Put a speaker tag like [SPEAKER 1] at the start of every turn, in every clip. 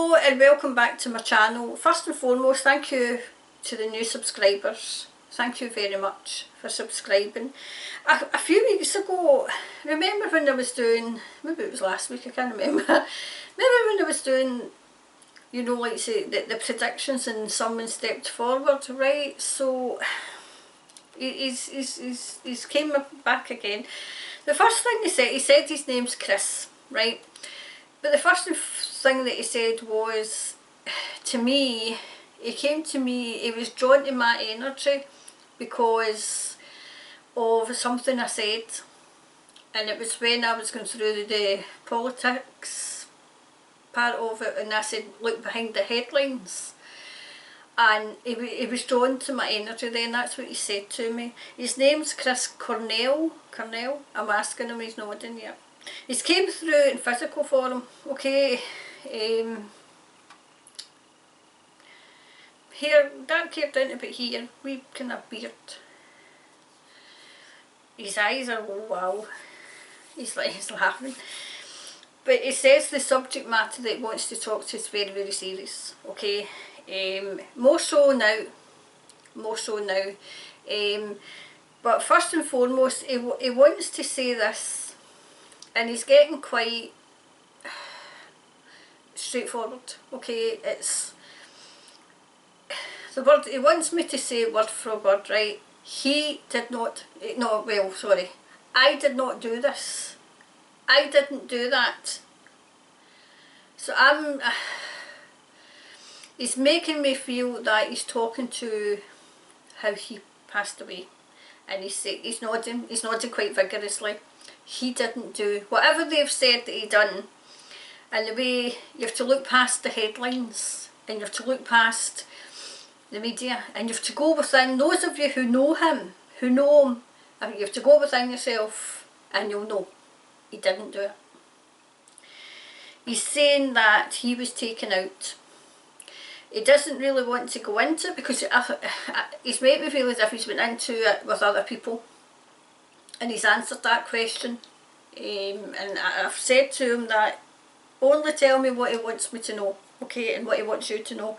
[SPEAKER 1] Hello and welcome back to my channel. First and foremost, thank you to the new subscribers. Thank you very much for subscribing. A few weeks ago, remember when I was doing, maybe it was last week, I can't remember. Remember when I was doing, you know, like say the predictions and someone stepped forward, right? So he's came back again. The first thing he said his name's Chris, right? But the first thing that he said was, to me, he came to me, he was drawn to my energy because of something I said, and it was when I was going through the politics part of it, and I said look behind the headlines, and he was drawn to my energy then. That's what he said to me. His name's Chris Cornell. I'm asking him, he's nodding yet. He's came through in physical form, okay. Hair, dark hair down to about here, wee kind of beard. His eyes are, oh wow, he's laughing. But he says the subject matter that he wants to talk to is very, very serious, okay. More so now. But first and foremost, he wants to say this, and he's getting quite straightforward, okay. It's the word, he wants me to say word for word, right? He did not, no, well, sorry, I did not do this. I didn't do that. So he's making me feel that he's talking to how he passed away, and he's nodding quite vigorously. He didn't do whatever they've said that he done, and the way you have to look past the headlines, and you have to look past the media, and you have to go within. Those of you who know him, you have to go within yourself and you'll know he didn't do it. He's saying that he was taken out. He doesn't really want to go into it because he's made me feel as if he's went into it with other people, and he's answered that question, and I've said to him that only tell me what he wants me to know, okay, and what he wants you to know.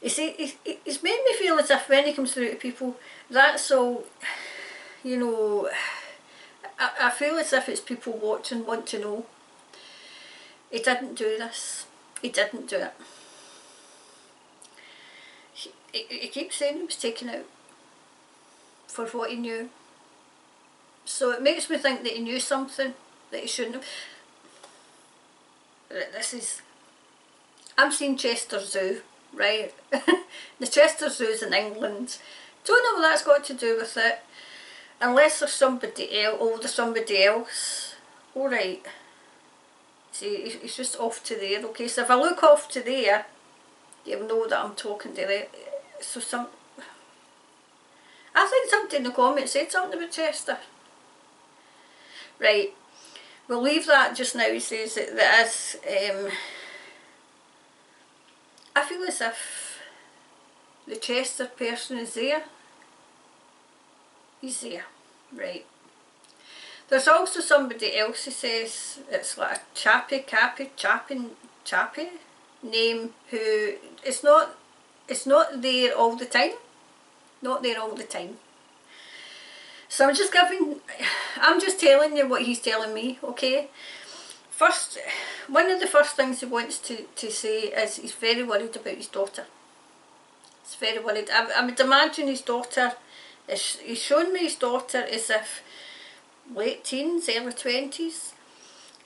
[SPEAKER 1] You see, he's made me feel as if when he comes through to people, that's all, you know, I feel as if it's people watching want to know. He didn't do this. He didn't do it. He keeps saying he was taken out for what he knew. So it makes me think that he knew something that he shouldn't have. This is, I'm seeing Chester Zoo, right? The Chester Zoo's in England. Don't know what that's got to do with it, unless there's somebody else. Oh, there's somebody else. Alright. See, he's just off to there, okay. So if I look off to there, you'll know that I'm talking to there. So I think somebody in the comments said something about Chester. Right, we'll leave that just now. He says that is, I feel as if the Chester person is there. He's there, right. There's also somebody else, he says, it's like a chappy name, who it's not there all the time. Not there all the time. So I'm just telling you what he's telling me, okay? First, one of the first things he wants to say is he's very worried about his daughter. He's very worried. I would imagine his daughter, he's shown me his daughter as if late teens, early 20s,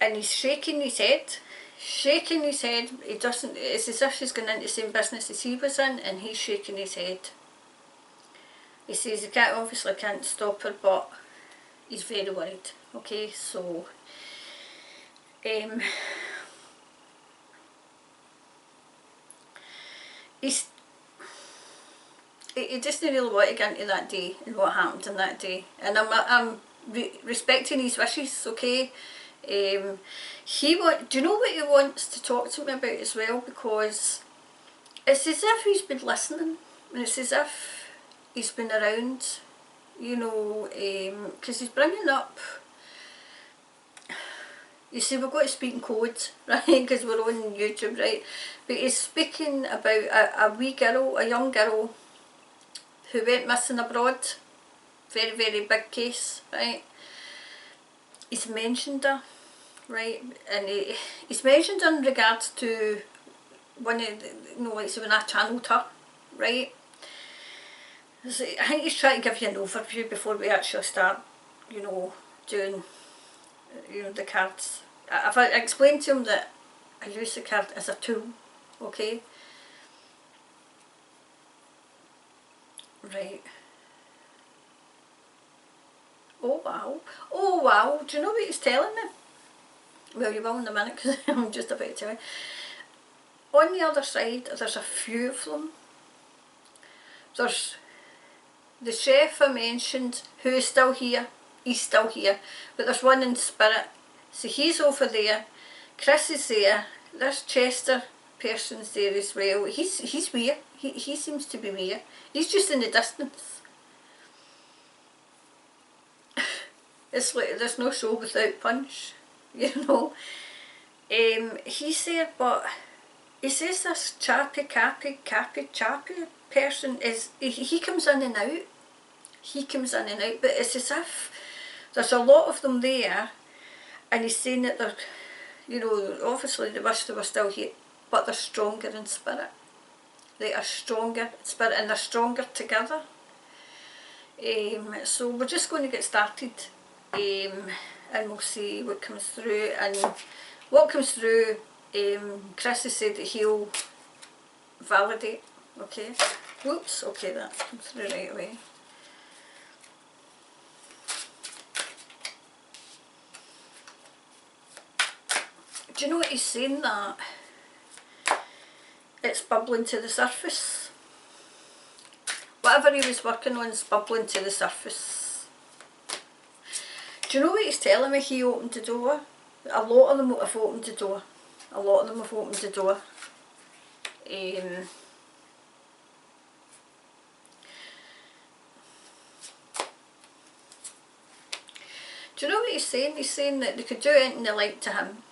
[SPEAKER 1] and he's shaking his head. He doesn't, it's as if she's going into the same business as he was in, and he's shaking his head. He says he obviously can't stop her, but he's very worried, okay. So he just didn't really want to get into that day and what happened in that day, and I'm respecting his wishes, okay. Do you know what he wants to talk to me about as well? Because it's as if he's been listening, and it's as if he's been around, you know, because he's bringing up, You see, we've got to speak in code, right, because we're on YouTube, right, but he's speaking about a wee girl, a young girl, who went missing abroad, very, very big case, right. He's mentioned her, right, and he's mentioned her in regards to one of the, you know, like so when I channelled her, right. So I think he's trying to give you an overview before we actually start, you know, doing, you know, the cards. I've explained to him that I use the card as a tool, okay? Right. Oh wow. Oh wow. Do you know what he's telling me? Well, you will in a minute because I'm just about to tell you. On the other side, there's a few of them. There's the chef I mentioned, who is still here. He's still here. But there's one in spirit. So he's over there. Chris is there. This Chester person's there as well. He's weird. He seems to be weird. He's just in the distance. It's like there's no show without punch, you know. He's there, but he says this chappy person is, he comes in and out. He comes in and out, but it's as if there's a lot of them there, and he's saying that they're, you know, obviously they wish they were still here, but they're stronger in spirit. They are stronger in spirit, and they're stronger together. So we're just going to get started, and we'll see what comes through. And what comes through, Chris has said that he'll validate. Okay, whoops, okay, that's come through right away. Do you know what he's saying, that it's bubbling to the surface? Whatever he was working on is bubbling to the surface. Do you know what he's telling me? He opened the door. A lot of them have opened the door. A lot of them have opened the door. Do you know what he's saying? He's saying that they could do anything they liked to him.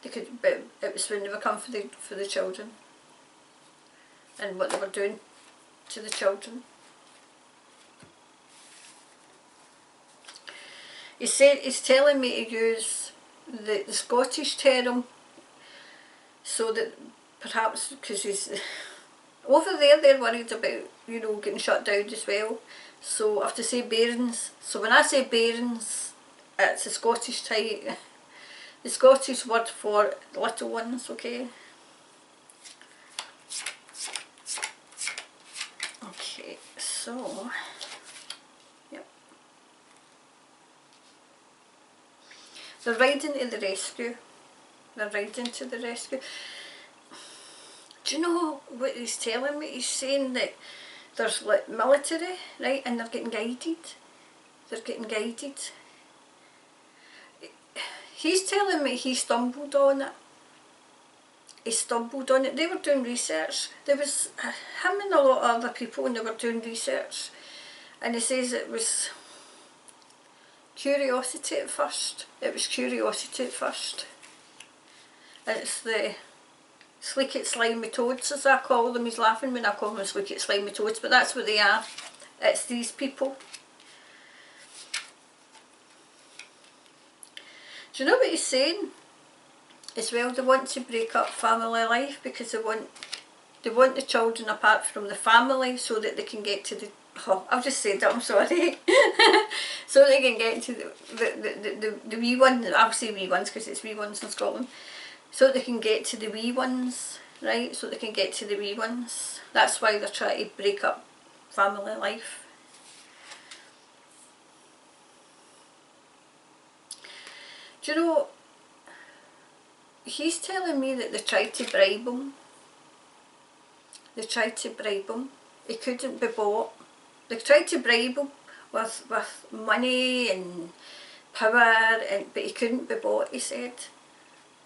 [SPEAKER 1] They could, but it was when they were coming for the children, and what they were doing to the children. He said he's telling me to use the Scottish term, so that perhaps, because he's over there, they're worried about, you know, getting shut down as well. So I have to say bearings. So when I say bearings, it's a Scottish type. The Scottish word for little ones, okay? Okay, so, yep. They're riding to the rescue. They're riding to the rescue. Do you know what he's telling me? He's saying that there's like military, right, and they're getting guided. They're getting guided. He's telling me he stumbled on it. He stumbled on it. They were doing research. There was him and a lot of other people, and they were doing research. And he says it was curiosity at first. It was curiosity at first. And it's the sleek slimy toads, as I call them. He's laughing when I call them sleek slimy toads, but that's what they are. It's these people. Do you know what he's saying? As well, they want to break up family life because they want the children apart from the family so that they can get to the, oh, I've just said that, I'm sorry. So they can get to the wee ones. I'll say wee ones because it's wee ones in Scotland. So they can get to the wee ones, right? So they can get to the wee ones. That's why they're trying to break up family life. Do you know, he's telling me that they tried to bribe him. They tried to bribe him. He couldn't be bought. They tried to bribe him with money and power, but he couldn't be bought, he said.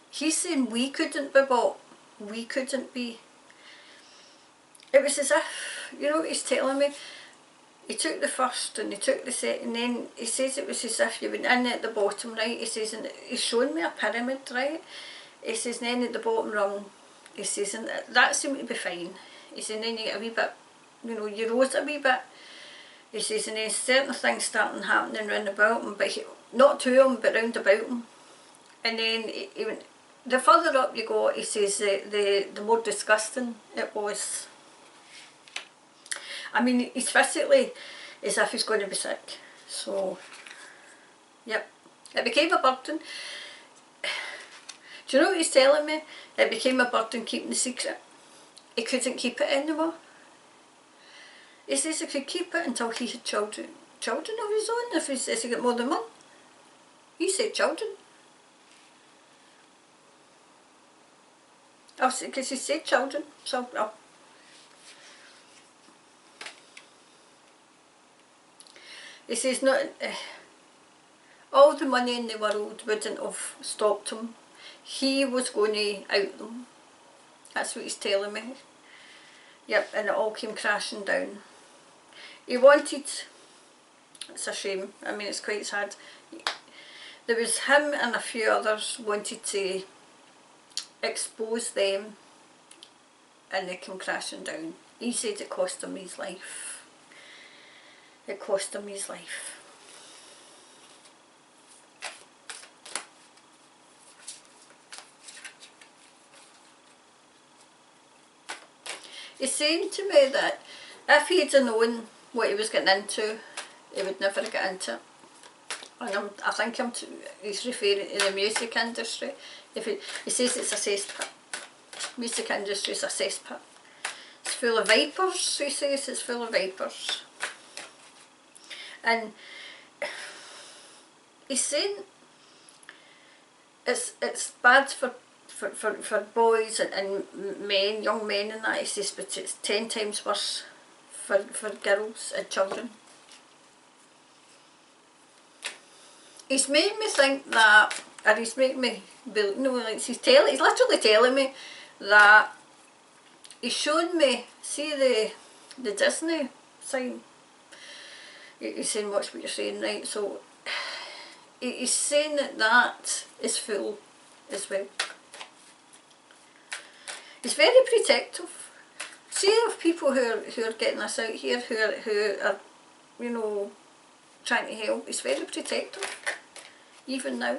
[SPEAKER 1] He's saying we couldn't be bought. We couldn't be. It was as if, you know what he's telling me? he took the first and he took the second, and then he says it was as if you went in at the bottom, right? He says, and he's showing me a pyramid, right? He says, and then at the bottom rung, he says, and that seemed to be fine. He says, and then you get a wee bit, you know, you rose a wee bit. He says, and then certain things starting happening round about him, but not to him, but round about him. And then he went, the further up you go, he says, the more disgusting it was. I mean, he's physically as if he's going to be sick. So, yep. It became a burden. Do you know what he's telling me? It became a burden keeping the secret. He couldn't keep it anymore. He says he could keep it until he had children. Children of his own, if he got more than one. He said children. Because he said children, so he says not all the money in the world wouldn't have stopped him. He was going to out them. That's what he's telling me. Yep, and it all came crashing down. He wanted, it's a shame, I mean it's quite sad. There was him and a few others wanted to expose them, and they came crashing down. He said it cost him his life. It cost him his life. He's saying to me that if he'd have known what he was getting into, he would never have got into it. And I think he's referring to the music industry. He says it's a cesspit. Music industry is a cesspit. It's full of vipers, he says, it's full of vipers. And he's saying it's bad for boys and men, young men and that, he says, but it's 10 times worse for girls and children. He's made me think that, or he's making me believe, no, like he's literally telling me that he's showing me, see the Disney sign, he's saying watch what you're saying, right? So he's saying that is full as well. He's very protective. See, of people who are getting us out here, who are, you know, trying to help, he's very protective, even now.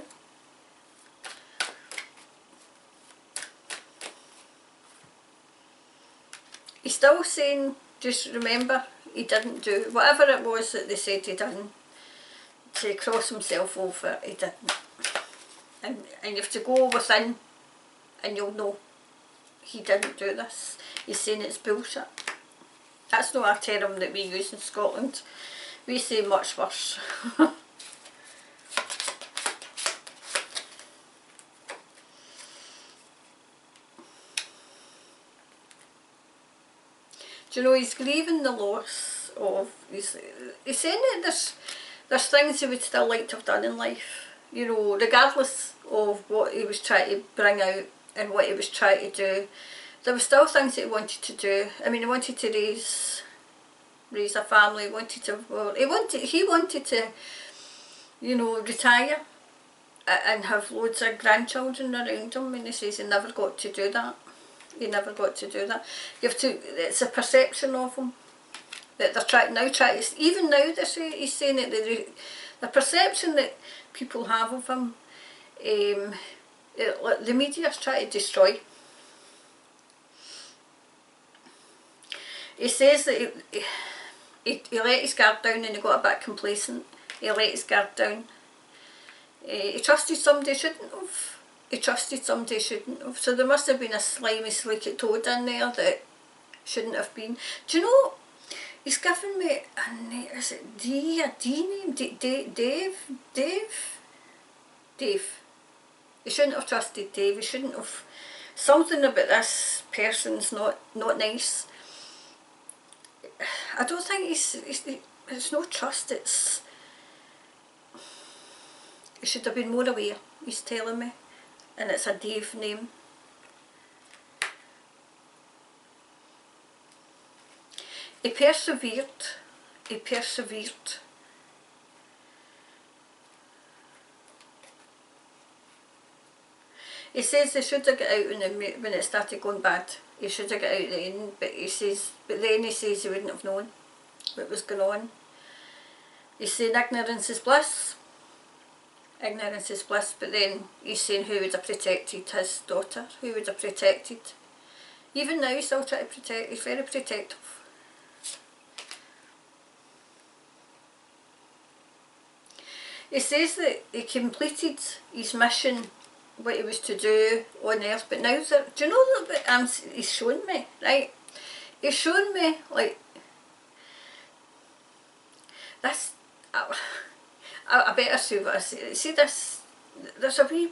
[SPEAKER 1] He's still saying, just remember, he didn't do whatever it was that they said he done to cross himself over, he didn't. And you have to go within and you'll know he didn't do this. He's saying it's bullshit. That's not a term that we use in Scotland. We say much worse. Do you know, he's grieving the loss of, he's saying that there's things he would still like to have done in life, you know, regardless of what he was trying to bring out and what he was trying to do. There were still things that he wanted to do. I mean, he wanted to raise a family, he wanted to, you know, retire and have loads of grandchildren around him, and he says he never got to do that. He never got to do that. You have to, it's a perception of him that they're trying to, even now he's saying that the perception that people have of him, the media's trying to destroy. He says that he let his guard down and he got a bit complacent. He let his guard down. He trusted somebody he shouldn't have. So there must have been a slimy, sleeky toad in there that shouldn't have been. Do you know, he's given me a name, is it D name? Dave. He shouldn't have trusted Dave. He shouldn't have. Something about this person's not nice. I don't think it's no trust, it's, he should have been more aware, he's telling me, and it's a Dave name. He persevered, he persevered. He says they should have got out when it started going bad. He should have got out then, but then he says he wouldn't have known what was going on. He's saying ignorance is bliss. Ignorance is bliss, but then he's saying who would have protected his daughter, who would have protected. Even now he's still trying to protect, he's very protective. He says that he completed his mission, what he was to do on earth, but now, do you know that he's shown me, right? He's shown me, like, this, I better say what I say. See this, there's a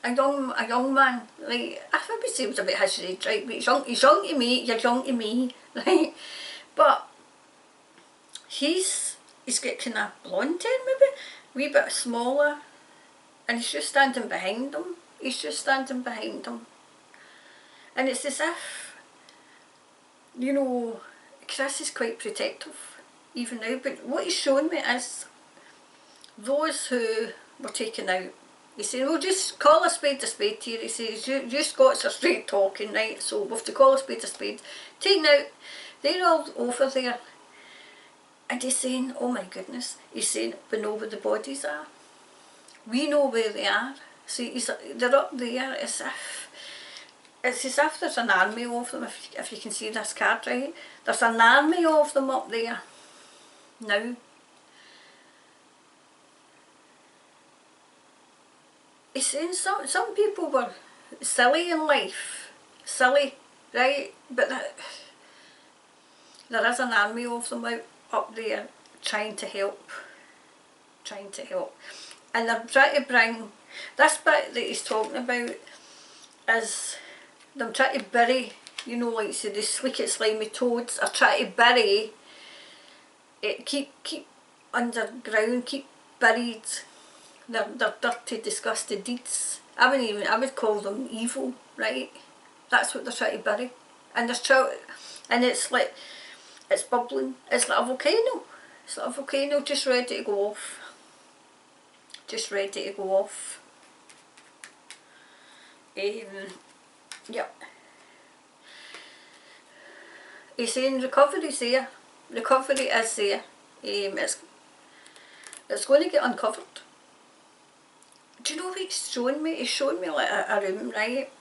[SPEAKER 1] young man, like, I would say he was about his age, right, but he's young to me, you're young to me, right, but he's got kind of blonde hair maybe, a wee bit smaller, and he's just standing behind him. He's just standing behind him. And it's as if, you know, Chris is quite protective, even now, but what he's shown me is those who were taken out. He said, well, just call a spade here. He says, you Scots are straight talking, right, so we have to call a spade. Taken out, they're all over there. And he's saying, oh my goodness, he's saying, we know where the bodies are. We know where they are. See, they're up there it's as if there's an army of them, if you can see this card right. There's an army of them up there now. He's saying some people were silly in life, silly, right, but there is an army of them up there trying to help. And they're trying to bring, this bit that he's talking about is them trying to bury, you know, like say the sleek slimy toads are trying to bury it, keep underground, keep buried their dirty, disgusting deeds. I would call them evil, right? That's what they're trying to bury. And it's like, it's bubbling, it's like a volcano. It's like a volcano just ready to go off. Just ready to go off. Yep. He's saying recovery's there. Recovery is there. It's going to get uncovered. Do you know what he's showing me? He's showing me like a room, right?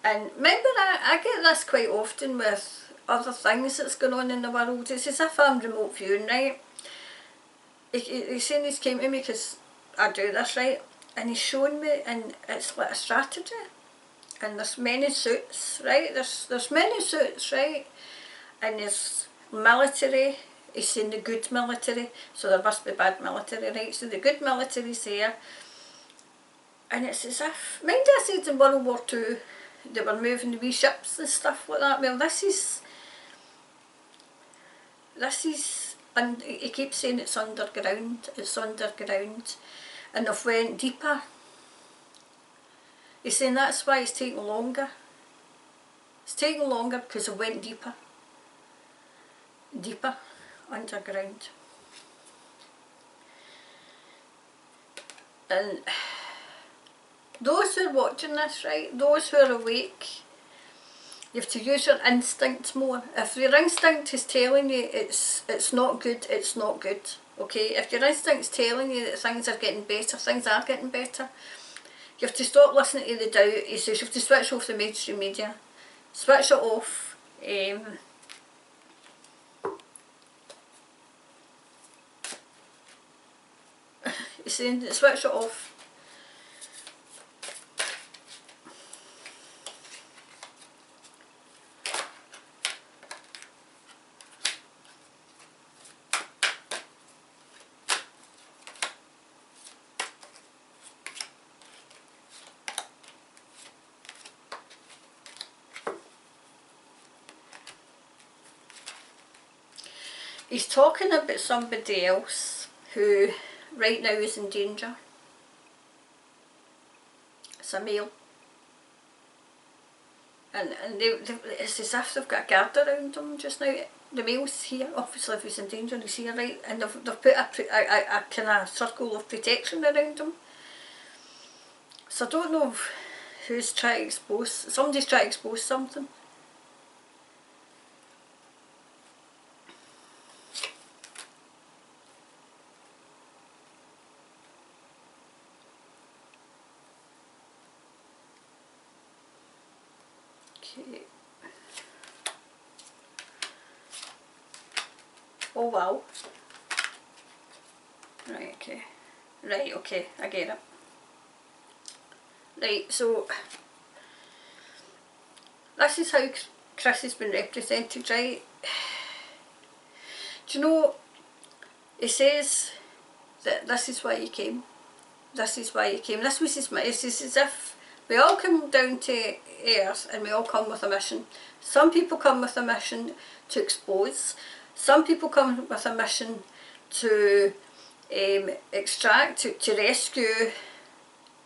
[SPEAKER 1] And remember, I get this quite often with other things that's going on in the world. It's as if I'm remote viewing, right? He's saying he's came to me because I do this, right? And he's showing me, and it's like a strategy. And there's many suits, right? There's many suits, right? And there's military. He's saying the good military, so there must be bad military, right? So the good military's there. And it's as if, mind I said in World War II, they were moving the wee ships and stuff like that. Well, this is, and he keeps saying it's underground, and they've went deeper. He's saying that's why it's taking longer. It's taking longer because it went deeper. Deeper, underground. And those who are watching this, right, those who are awake, you have to use your instinct more. If your instinct is telling you it's not good, it's not good. Okay, if your instinct's telling you that things are getting better, things are getting better. You have to stop listening to the doubt. He says you have to switch off the mainstream media. Switch it off. He's saying switch it off. He's talking about somebody else who right now is in danger. It's a male. And it's as if they've got a guard around them just now. the male's here, obviously if he's in danger he's here, right, and they've put a kind of circle of protection around him. So I don't know who's trying to expose, somebody's trying to expose something. Okay. Oh wow. Right, okay. Right, okay, I get it. Right, so this is how Chris has been represented, right? Do you know, he says that this is why he came. This is why he came. This was his mission. It's as if we all come down to earth and we all come with a mission. Some people come with a mission to expose. Some people come with a mission to extract, to rescue.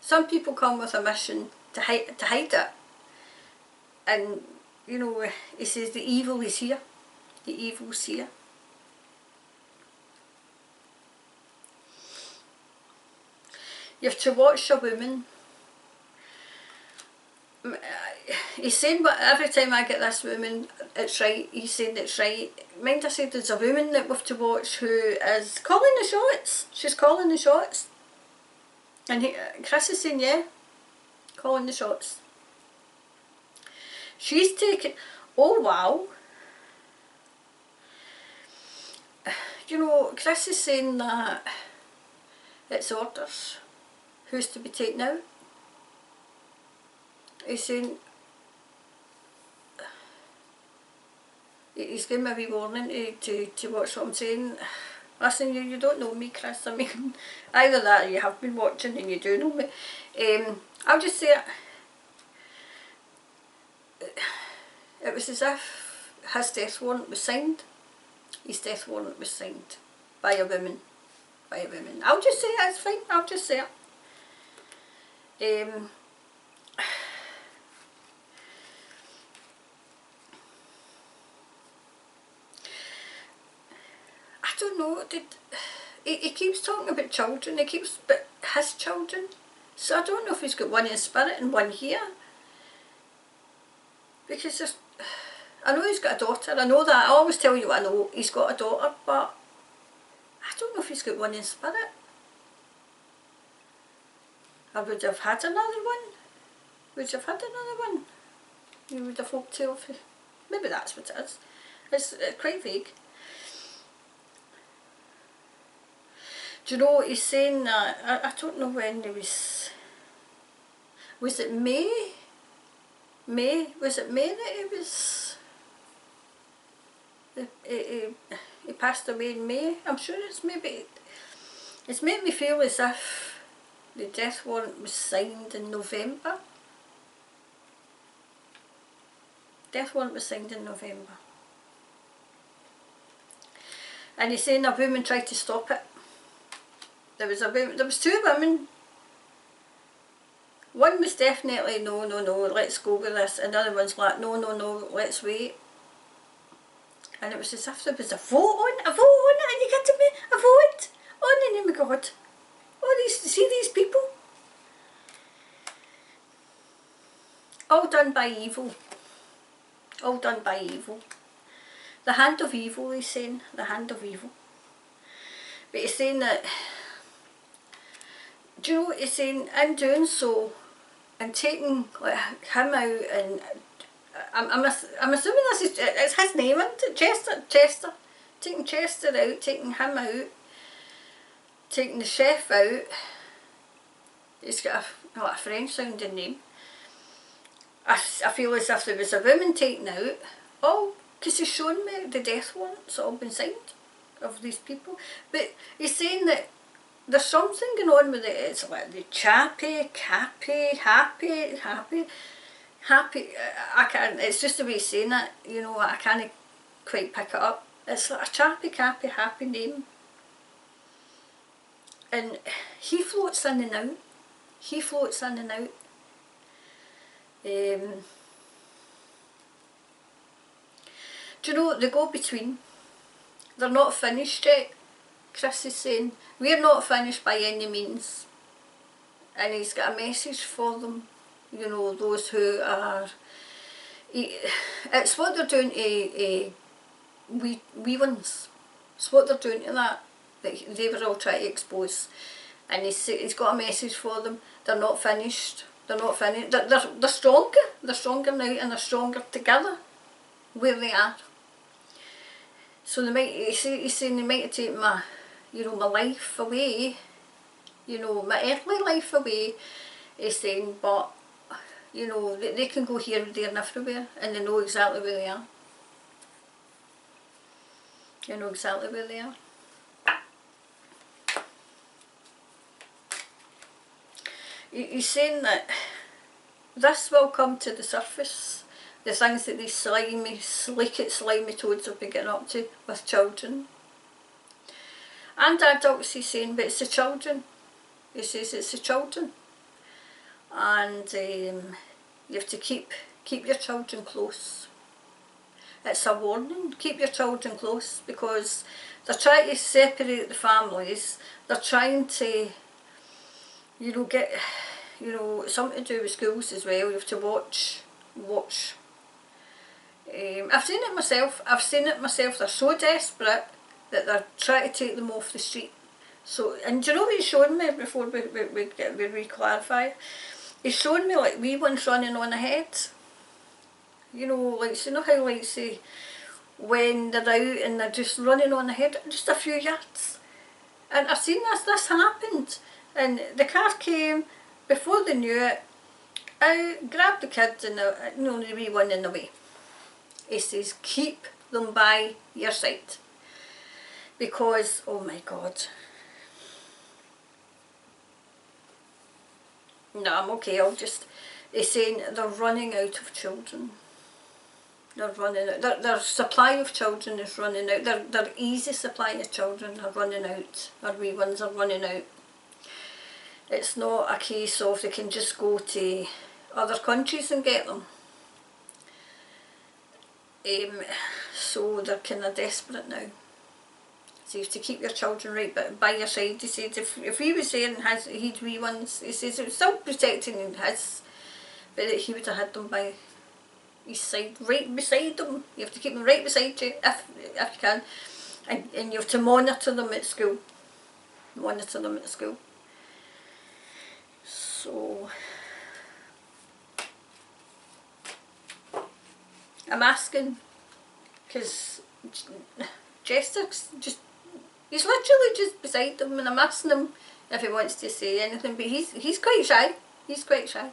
[SPEAKER 1] Some people come with a mission to hide it. And, you know, he says the evil is here. The evil's here. You have to watch a woman. He's saying, but every time I get this woman, it's right. He's saying it's right. Mind I said there's a woman that we have to watch who is calling the shots. She's calling the shots. And Chris is saying, yeah, calling the shots. She's taking, oh wow. You know, Chris is saying that it's orders. Who's to be taken out? He's saying, he's giving me a wee warning to watch what I'm saying. Listen, you don't know me, Chris. I mean, either that or you have been watching and you do know me. I'll just say it was as if his death warrant was signed. His death warrant was signed by a woman. By a woman. I'll just say it, it's fine. I'll just say it. I don't know, he keeps talking about children, he keeps, but his children, so I don't know if he's got one in spirit and one here, because there's, I know he's got a daughter, I know that, I always tell you I know he's got a daughter, but I don't know if he's got one in spirit. I would have had another one. Would you have had another one? You would have hoped to have. Maybe that's what it is. It's quite vague. Do you know, he's saying that, I don't know when he was it May? Was it May that he was, he passed away in May? I'm sure it's maybe, it's made me feel as if the death warrant was signed in November. Death warrant was signed in November. And he's saying a woman tried to stop it. There was two women. One was definitely no, let's go with this. Another one's like no, let's wait. And it was as if there was a vote on, are you getting me? A vote? Oh, in the name of God. Oh, see these people? All done by evil. All done by evil. The hand of evil, he's saying. The hand of evil. But he's saying that, do you know what he's saying? In doing so, and taking like, him out, and I'm assuming this is, it's his name, isn't it? Chester. Taking Chester out, taking him out, taking the chef out. He's got a French sounding name. I feel as if there was a woman taken out. Oh, because he's shown me the death warrants all been signed of these people. But he's saying that there's something going on with it. It's like the happy. I can't, it's just the way he's saying it, you know, I can't quite pick it up. It's like a happy name. And he floats in and out. He floats in and out. Do do you know, they go between. They're not finished yet. Chris is saying, we're not finished by any means. And he's got a message for them, you know, those who are, it's what they're doing to wee ones. It's what they're doing to that they were all trying to expose. And he's got a message for them. They're not finished. They're not finished. They're stronger. They're stronger now, and they're stronger together where they are. So they might, he's saying they might take my, you know, my life away, you know, my earthly life away. He's saying, but, you know, they can go here, there and everywhere, and they know exactly where they are. They know exactly where they are. He's saying that this will come to the surface, the things that these slimy, slimy toads have been getting up to with children. And adults, he's saying, but it's the children. He says it's the children. And you have to keep your children close. It's a warning, keep your children close, because they're trying to separate the families. They're trying to, you know, get, you know, something to do with schools as well. You have to watch. I've seen it myself. They're so desperate that they're trying to take them off the street. So, and do you know what he's showing me before we re-clarify? He's showing me like wee ones running on ahead. You know, like, you know how, like, say, when they're out and they're just running on ahead, just a few yards. And I've seen this happened. And the car came, before they knew it, out, grabbed the kids and the, you know, the wee one in the way. He says, keep them by your side. Because, oh my God. No, I'm okay, he's saying they're running out of children. They're running out, their supply of children is running out, their easy supply of children are running out, our wee ones are running out. It's not a case of they can just go to other countries and get them. So they're kind of desperate now. So you have to keep your children right by your side. He said if he was there and he'd wee ones, he says it was still protecting his, but he would have had them by his side, right beside them. You have to keep them right beside you if you can, and you have to monitor them at school. Monitor them at school. So I'm asking, because Jester's just, he's literally just beside them, and I'm asking him if he wants to say anything, but he's quite shy. He's quite shy.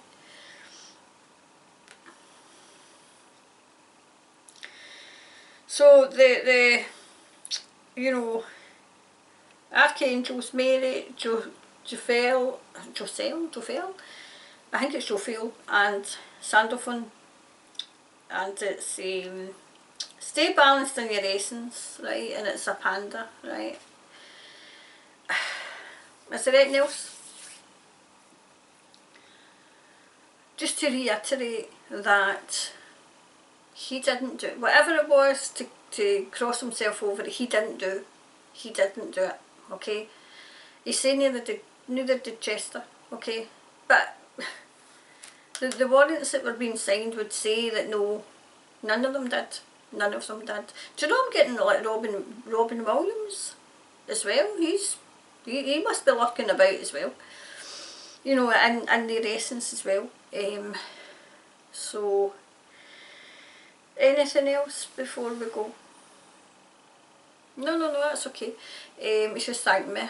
[SPEAKER 1] So the you know, archangels Mary, Jophiel, I think it's Jophiel, and Sandalphon, and it's stay balanced in your essence, right, and it's a panda, right. Is there anything else? Just to reiterate that he didn't do it. Whatever it was to cross himself over, he didn't do it, okay. He's saying neither did Chester, okay, but the warrants that were being signed would say that no, none of them did. None of them did. Do you know I'm getting like Robin Williams as well? He must be lurking about as well. You know, and their essence as well. So anything else before we go? No, that's okay. He's just thanked me.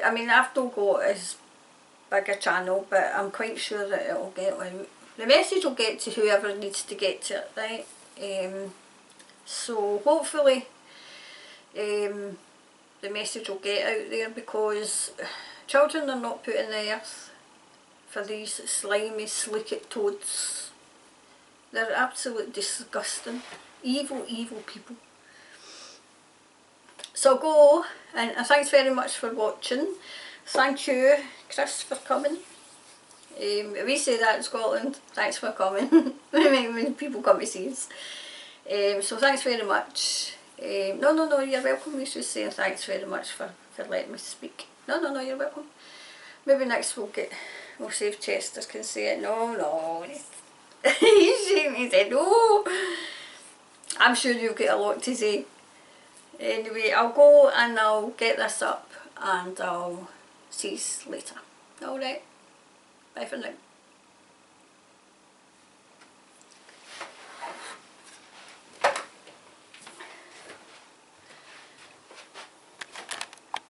[SPEAKER 1] I mean, I've not got as big a channel, but I'm quite sure that it'll get out. The message will get to whoever needs to get to it, right? So hopefully the message will get out there, because children are not put in the earth for these slimy, slicket toads. They're absolutely disgusting, evil people. So go, and thanks very much for watching. Thank you, Chris, for coming. We say that in Scotland, thanks for coming, when people come to see us. So thanks very much. No, you're welcome. We should say thanks very much for letting me speak. No, you're welcome. Maybe next we'll see if Chester can say it. No. He's shaking his head. No. I'm sure you've got a lot to say. Anyway, I'll go and I'll get this up and I'll see you later. Alright, bye for now.